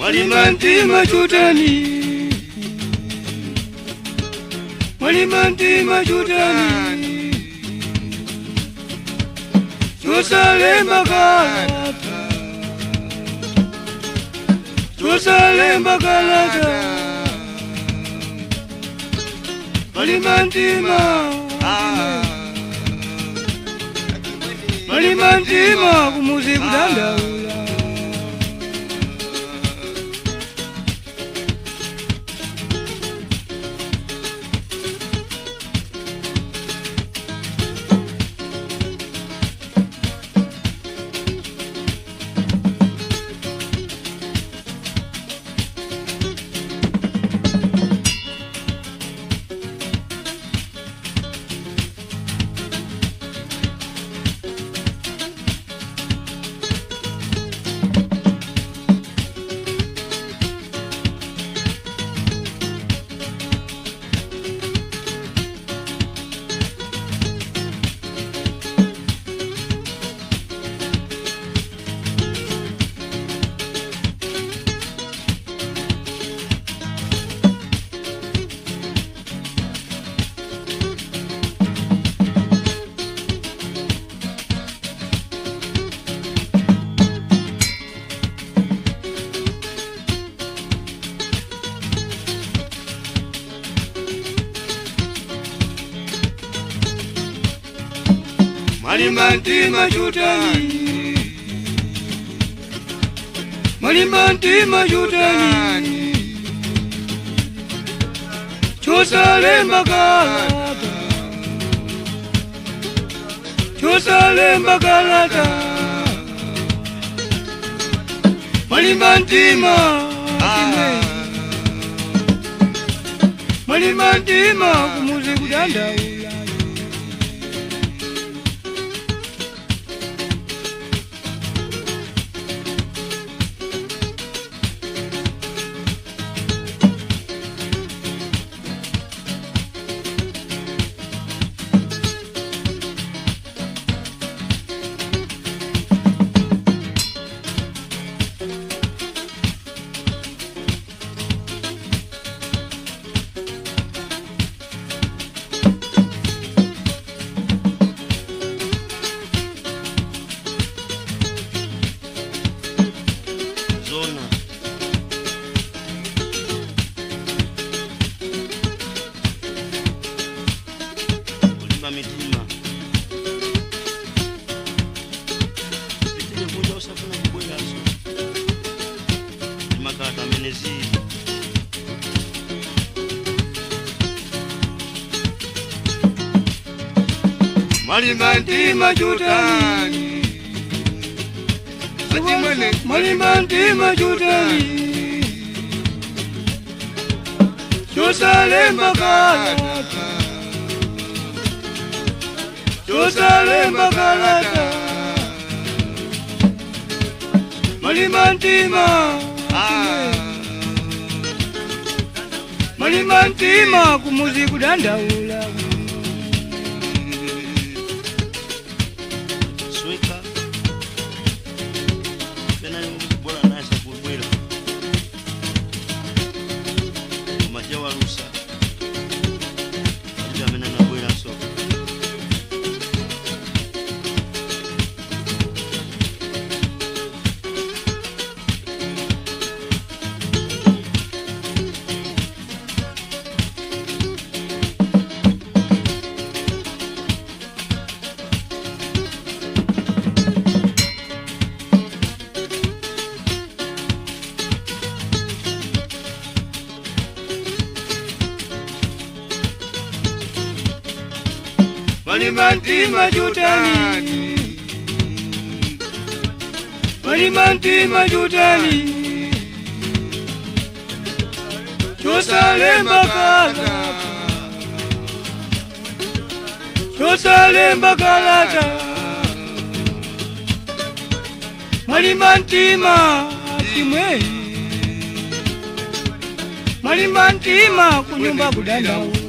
Malimantima chutani, Malimantima chutani, Chusalemba kalata, Chusalemba kalata, Malimantima, Malimantima kumuzi kudanda. Malimantima chutani, Malimantima chutani, Chusalemba kalata, Chusalemba kalata, Malimantima, Malimantima kumuzi kudanda. Mitima Pitile kuja usafuna kubwela so Makata menezi Malimantima chutani, Malimantima chutani, Chusalemba kalata, Chusalemba kalata, Malimantima, Malimantima kumuzi kudanda ula. Sweka Pena yung bola na sa bulbuela Majawa rusa Jamena na buela so Malimantima chutani, Malimantima chutani, Chusalemba kalata, Chusalemba kalata, Malimantima chimwe, Malimantima kunyumba kudanda.